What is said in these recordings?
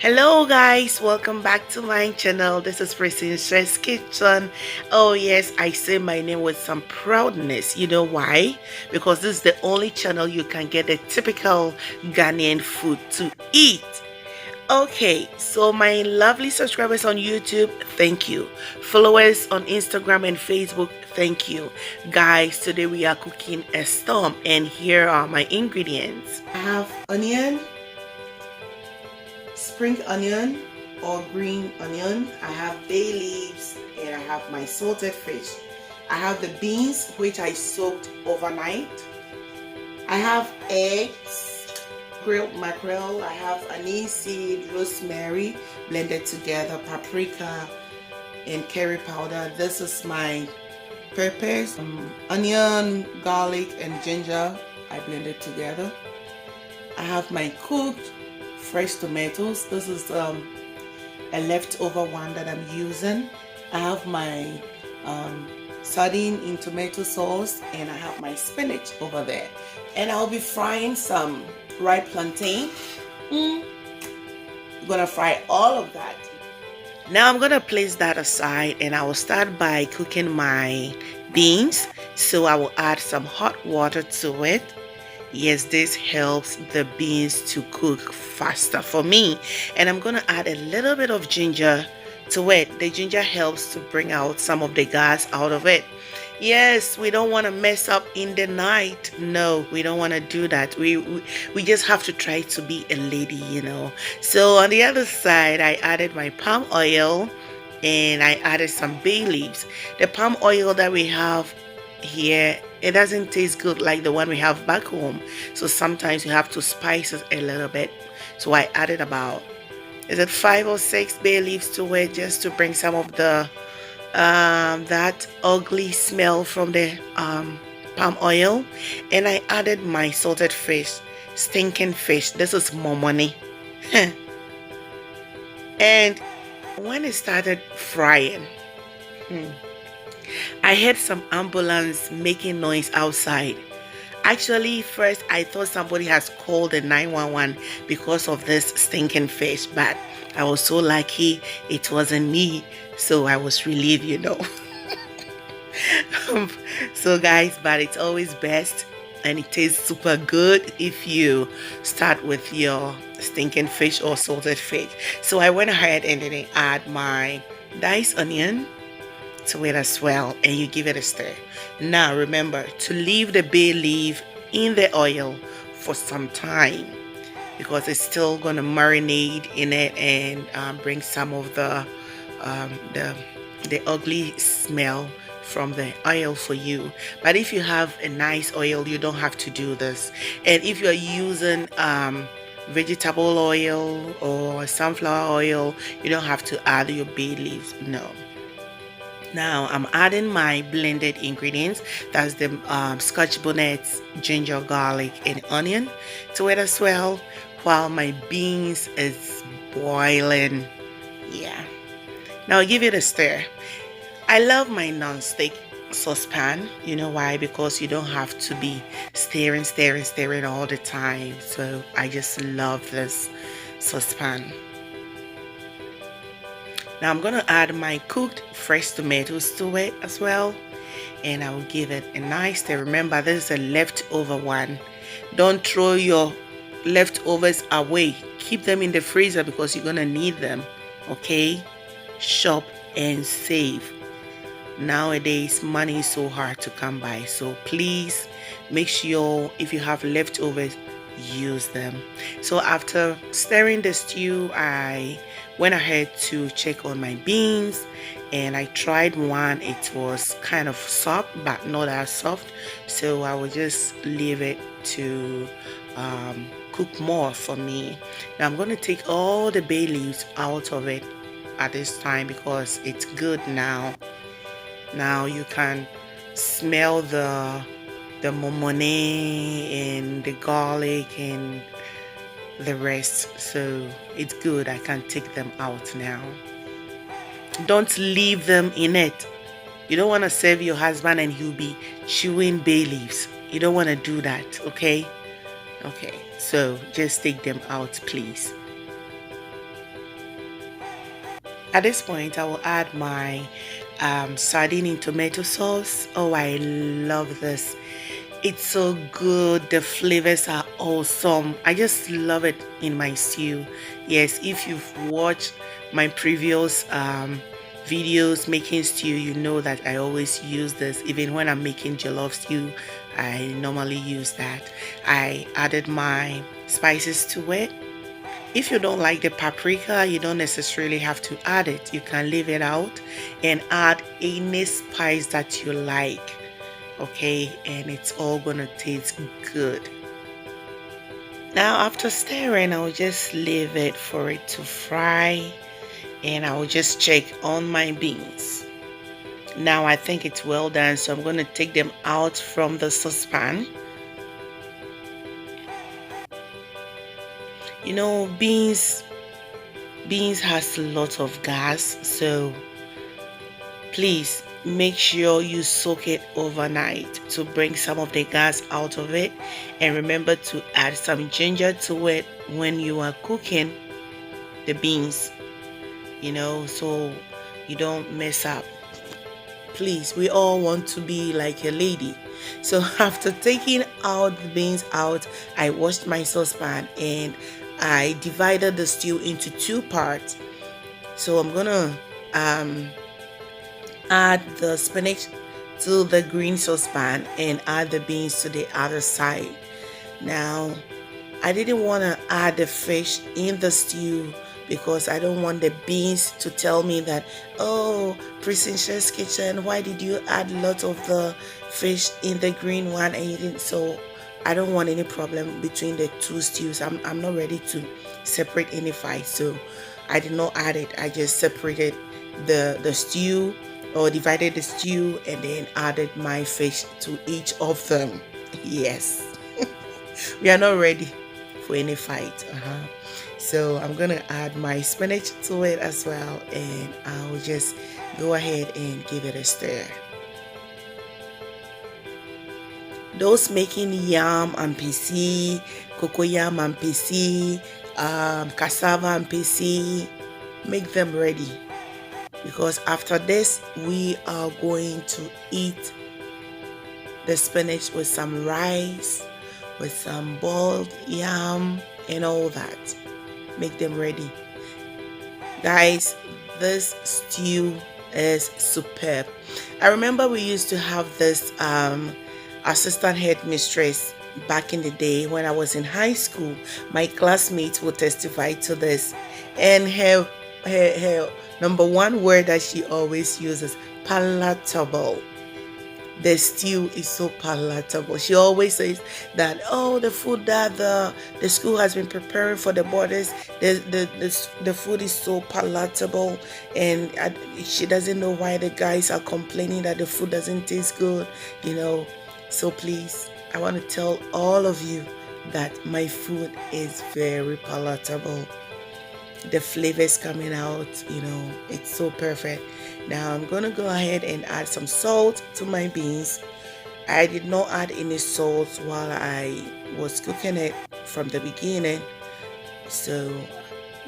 Hello guys, welcome back to my channel. This is Princess Kitchen. Oh yes, I say my name with some proudness. You know why? Because this is the only channel you can get the typical Ghanaian food to eat. Okay, so my lovely subscribers on YouTube, thank you. Followers on Instagram and Facebook, thank you. Guys, today we are cooking a storm and here are my ingredients. I have onion, spring onion or green onion. I have bay leaves and I have my salted fish. I have the beans which I soaked overnight. I have eggs, grilled mackerel. I have anise seed, rosemary blended together, paprika and curry powder. This is my peppers, onion, garlic and ginger. I blended together. I have my cooked fresh tomatoes. This is a leftover one that I'm using. I have my sardine in tomato sauce and I have my spinach over there. And I'll be frying some ripe plantain. I'm gonna fry all of that. Now I'm gonna place that aside and I will start by cooking my beans. So I will add some hot water to it. Yes, this helps the beans to cook faster for me. And I'm going to add a little bit of ginger to it. The ginger helps to bring out some of the gas out of it. Yes, we don't want to mess up in the night. No, we don't want to do that. We just have to try to be a lady, you know. So on the other side, I added my palm oil and I added some bay leaves. The palm oil that we have here, it doesn't taste good like the one we have back home, so sometimes you have to spice it a little bit. So I added about, is it 5 or 6 bay leaves to it, just to bring some of the that ugly smell from the palm oil. And I added my salted fish, stinking fish. This is more money. And when it started frying, I heard some ambulance making noise outside. Actually, first I thought somebody has called the 911 because of this stinking fish, but I was so lucky it wasn't me, so I was relieved, you know. So guys, but it's always best and it tastes super good if you start with your stinking fish or salted fish. So I went ahead and then I add my diced onion to it as well, and you give it a stir. Now remember to leave the bay leaf in the oil for some time because it's still going to marinate in it and bring some of the ugly smell from the oil for you. But if you have a nice oil, you don't have to do this. And if you're using vegetable oil or sunflower oil, you don't have to add your bay leaves. No. Now I'm adding my blended ingredients. That's the scotch bonnets, ginger, garlic and onion to it as well, while my beans is boiling. Yeah, now give it a stir. I love my non-stick saucepan. You know why? Because you don't have to be stirring all the time. So I just love this saucepan. Now I'm going to add my cooked fresh tomatoes to it as well, and I will give it a nice stir. Remember, this is a leftover one. Don't throw your leftovers away. Keep them in the freezer because you're going to need them. Okay? Shop and save. Nowadays, money is so hard to come by. So please make sure if you have leftovers, use them. So after stirring the stew, I went ahead to check on my beans and I tried one. It was kind of soft but not as soft, so I will just leave it to cook more for me. Now I'm going to take all the bay leaves out of it at this time because it's good now. Now you can smell the momone and the garlic and the rest, so it's good. I can take them out now. Don't leave them in it. You don't want to serve your husband and he'll be chewing bay leaves. You don't want to do that, okay? Okay, so just take them out, please. At this point, I will add my sardine in tomato sauce. Oh, I love this. It's so good. The flavors are awesome. I just love it in my stew. Yes, if you've watched my previous videos making stew, you know that I always use this. Even when I'm making jollof stew, I normally use that. I added my spices to it. If you don't like the paprika, you don't necessarily have to add it. You can leave it out and add any spice that you like. Okay, and it's all gonna taste good. Now after stirring, I'll just leave it for it to fry, and I'll just check on my beans. Now I think it's well done, so I'm gonna take them out from the saucepan. You know, beans has a lot of gas, so please make sure you soak it overnight to bring some of the gas out of it, and remember to add some ginger to it when you are cooking the beans, you know, so you don't mess up. Please, we all want to be like a lady. So after taking out the beans out, I washed my saucepan and I divided the stew into two parts. So I'm gonna add the spinach to the green saucepan and add the beans to the other side. Now, I didn't want to add the fish in the stew because I don't want the beans to tell me that, oh, Princess Kitchen, why did you add a lot of the fish in the green one and you didn't? So I don't want any problem between the two stews. I'm not ready to separate any fight, so I did not add it. I just separated the stew, or divided the stew, and then added my fish to each of them. Yes. We are not ready for any fight. So I'm gonna add my spinach to it as well, and I'll just go ahead and give it a stir. Those making yam and PC, cocoyam and PC, cassava and PC, make them ready, because after this we are going to eat the spinach with some rice, with some boiled yam and all that. Make them ready. Guys, this stew is superb. I remember we used to have this assistant headmistress back in the day when I was in high school. My classmates would testify to this, and her number one word that she always uses, palatable. The stew is so palatable. She always says that, oh, the food that the school has been preparing for the boarders, the food is so palatable, and she doesn't know why the guys are complaining that the food doesn't taste good, you know. So please, I want to tell all of you that my food is very palatable. The flavors coming out, you know, it's so perfect. Now I'm gonna go ahead and add some salt to my beans. I did not add any salt while I was cooking it from the beginning, so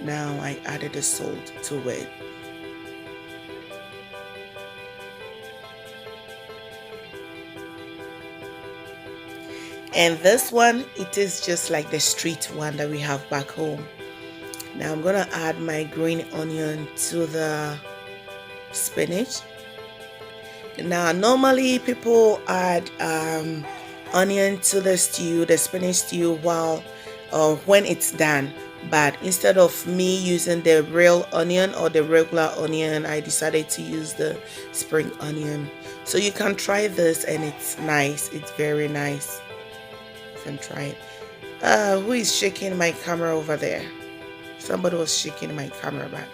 now I added the salt to it. And this one, it is just like the street one that we have back home. Now I'm gonna add my green onion to the spinach. Now normally people add onion to the stew, the spinach stew, while when it's done, but instead of me using the real onion or the regular onion, I decided to use the spring onion. So you can try this, and it's nice. It's very nice. You can try it. Who is shaking my camera over there? Somebody was shaking my camera, but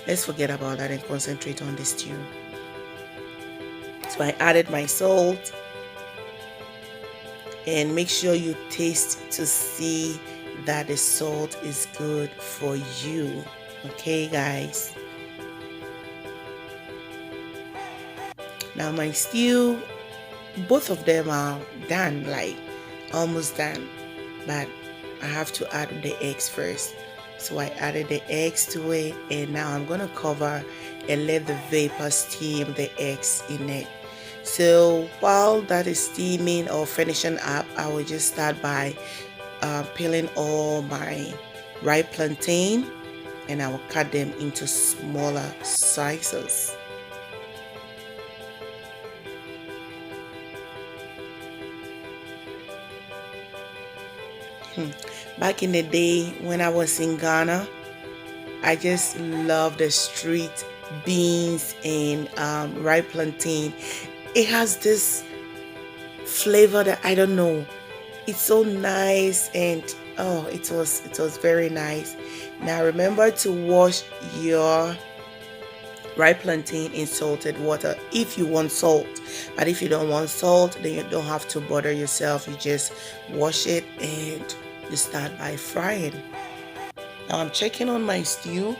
let's forget about that and concentrate on the stew. So I added my salt, and make sure you taste to see that the salt is good for you. Okay, guys. Now my stew, both of them are done, like almost done, but I have to add the eggs first. So I added the eggs to it, and now I'm gonna cover and let the vapor steam the eggs in it. So while that is steaming or finishing up, I will just start by peeling all my ripe plantain, and I will cut them into smaller sizes. Back in the day when I was in Ghana, I just love the street beans and ripe plantain. It has this flavor that I don't know. It's so nice, and oh, it was very nice. Now remember to wash your ripe plantain in salted water if you want salt, but if you don't want salt, then you don't have to bother yourself. You just wash it and you start by frying. Now I'm checking on my stew.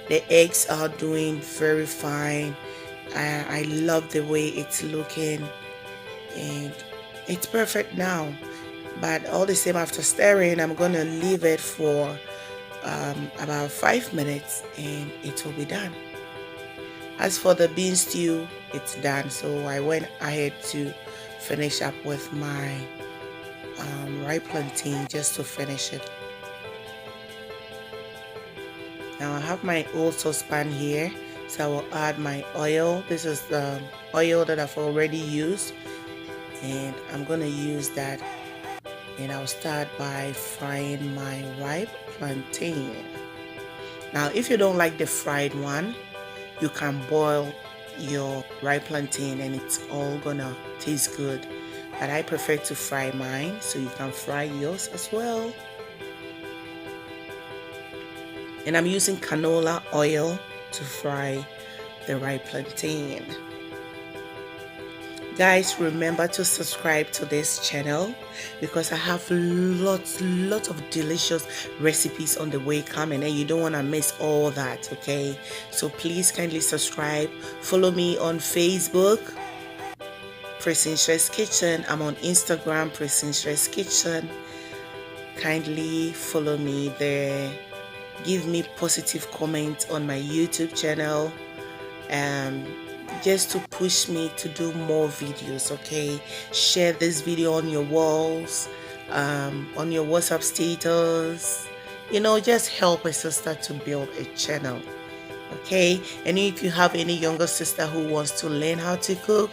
The eggs are doing very fine. I love the way it's looking, and it's perfect now. But all the same, after stirring, I'm gonna leave it for about 5 minutes and it will be done. As for the bean stew, it's done, so I went ahead to finish up with my ripe plantain just to finish it. Now I have my old saucepan here, so I will add my oil. This is the oil that I've already used, and I'm gonna use that, and I'll start by frying my ripe plantain. Now if you don't like the fried one, you can boil your ripe plantain and it's all gonna taste good, but I prefer to fry mine, so you can fry yours as well. And I'm using canola oil to fry the ripe plantain. Guys, remember to subscribe to this channel because I have lots of delicious recipes on the way coming, and you don't want to miss all that, okay? So please kindly subscribe. Follow me on Facebook, Princess Kitchen. I'm on Instagram, Princess Kitchen. Kindly follow me there. Give me positive comments on my YouTube channel, just to push me to do more videos, okay? Share this video on your walls, on your WhatsApp status, you know, just help a sister to build a channel, okay? And if you have any younger sister who wants to learn how to cook,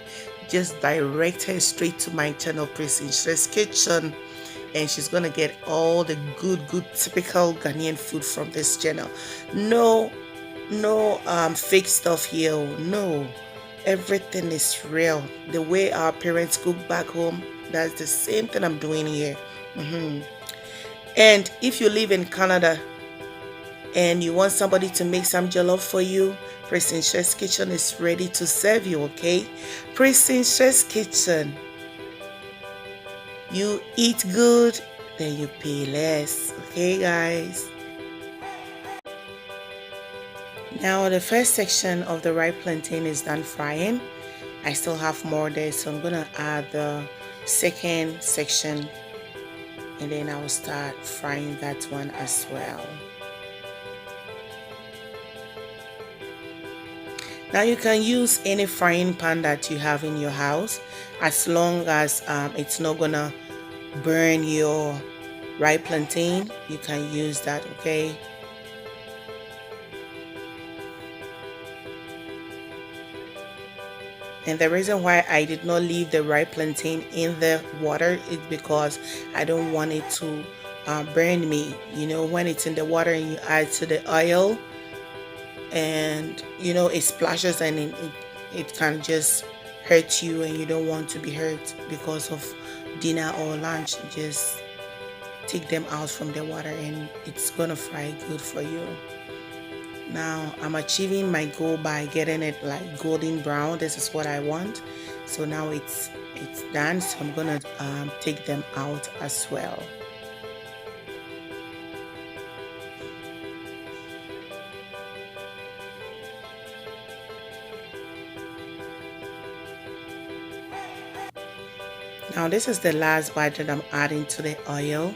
just direct her straight to my channel, Princess Kitchen, and she's gonna get all the good typical Ghanaian food from this channel. No fake stuff here. No, everything is real. The way our parents cook back home, that's the same thing I'm doing here. And if you live in Canada and you want somebody to make some jollof for you, Princess Kitchen is ready to serve you, okay? Princess Kitchen. You eat good, then you pay less, okay guys? Now the first section of the ripe plantain is done frying. I still have more there, so I'm gonna add the second section, and then I will start frying that one as well. Now you can use any frying pan that you have in your house, as long as it's not gonna burn your ripe plantain. You can use that, okay? And the reason why I did not leave the ripe plantain in the water is because I don't want it to burn me. You know, when it's in the water and you add to the oil, and you know it splashes, and it can just hurt you, and you don't want to be hurt because of dinner or lunch. Just take them out from the water and it's gonna fry good for you. Now I'm achieving my goal by getting it like golden brown. This is what I want. So now it's done, so I'm gonna take them out as well. Now this is the last batch that I'm adding to the oil,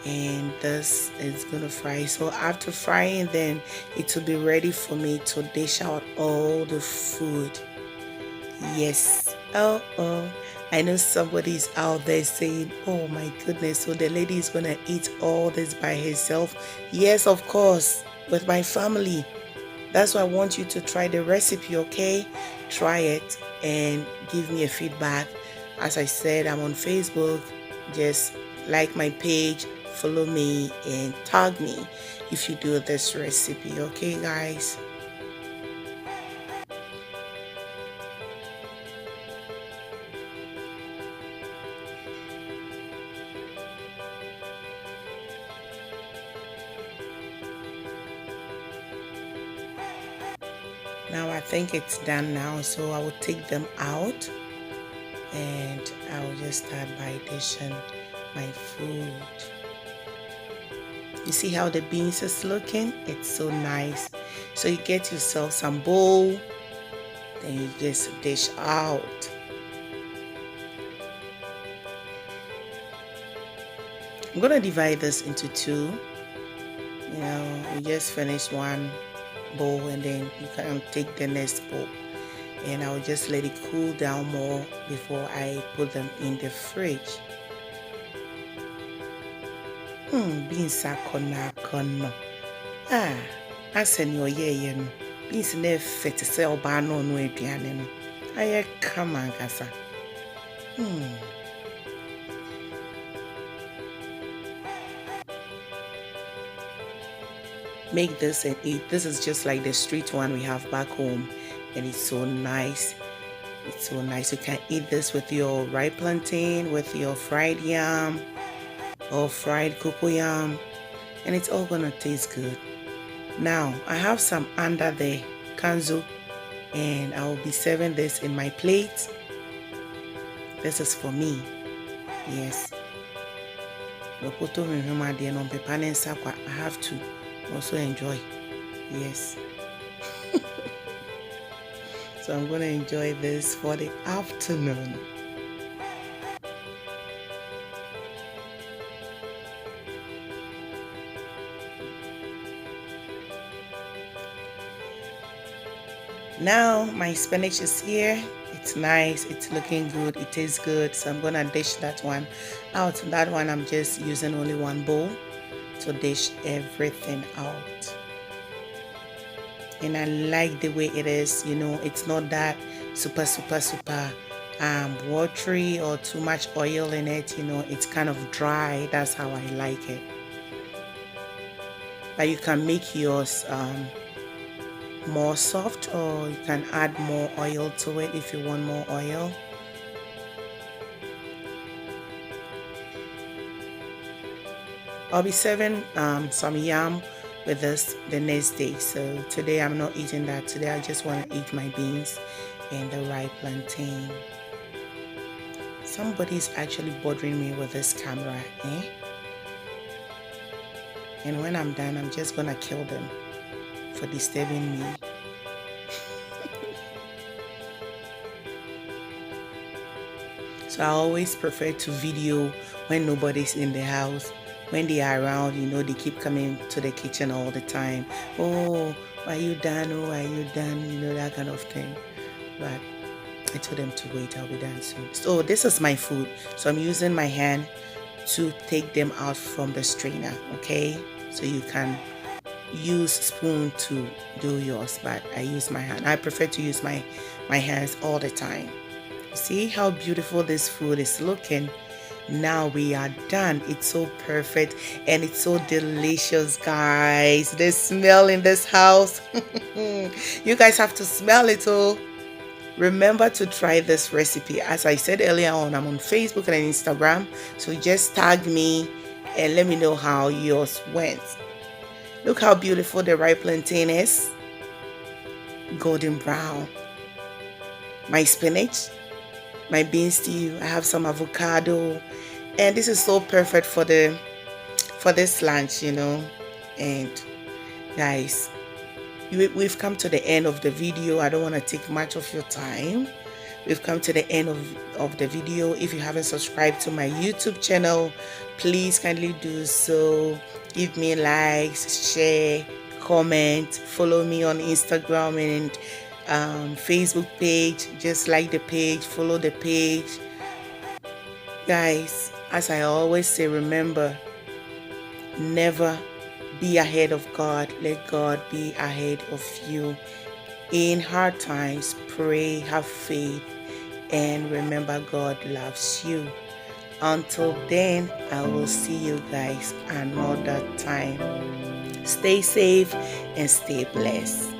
and this is gonna fry. So after frying, then it will be ready for me to dish out all the food. Yes. Oh, I know somebody's out there saying, oh my goodness, so the lady is gonna eat all this by herself. Yes, of course, with my family. That's why I want you to try the recipe, okay? Try it and give me a feedback. As I said, I'm on Facebook. Just like my page, follow me, and tag me if you do this recipe, okay, guys? Now I think it's done now, so I will take them out and I will just start by dishing my food. You see how the beans is looking? It's so nice. So you get yourself some bowl, then you just dish out. I'm gonna divide this into two. You know, you just finish one bowl and then you can take the next bowl, and I'll just let it cool down more before I put them in the fridge. Beans are kono. Asen yo ye no. Beans ne fit se oba no no aduane no. Aye kama kasa. Make this and eat. This is just like the street one we have back home, and it's so nice. It's so nice. You can eat this with your ripe plantain, with your fried yam or fried cocoyam, and it's all gonna taste good. Now I have some under the kanzu, and I will be serving this in my plate. This is for me. Yes. I have to also enjoy. Yes. So I'm going to enjoy this for the afternoon. Now my spinach is here. It's nice, it's looking good, it tastes good. So I'm gonna dish that one out. That one I'm just using only one bowl to dish everything out. And I like the way it is, you know, it's not that super watery or too much oil in it, you know, it's kind of dry. That's how I like it. But you can make yours more soft, or you can add more oil to it if you want more oil. I'll be serving some yam with this the next day. So today I'm not eating that. Today I just want to eat my beans and the ripe plantain. Somebody's actually bothering me with this camera, eh? And when I'm done, I'm just gonna kill them for disturbing me. So I always prefer to video when nobody's in the house. When they are around, you know, they keep coming to the kitchen all the time. Oh, are you done? Oh, are you done? You know, that kind of thing. But I told them to wait, I'll be done soon. So this is my food. So I'm using my hand to take them out from the strainer, okay? So you can use spoon to do yours, but I use my hand. I prefer to use my hands all the time. See how beautiful this food is looking. Now we are done. It's so perfect and it's so delicious, guys. The smell in this house. You guys have to smell it. Oh, remember to try this recipe. As I said earlier on, I'm on Facebook and Instagram, so just tag me and let me know how yours went. Look how beautiful the ripe plantain is. Golden brown. My spinach, my bean stew, I have some avocado, and this is so perfect for this lunch, you know. And guys, we've come to the end of the video. I don't want to take much of your time. we've come to the end of the video. If you haven't subscribed to my YouTube channel, please kindly do so. Give me likes, share, comment, follow me on Instagram and Facebook page. Just like the page, follow the page. Guys, as I always say, remember, never be ahead of God. Let God be ahead of you. In hard times, pray, have faith, and remember God loves you. Until then, I will see you guys another time. Stay safe and stay blessed.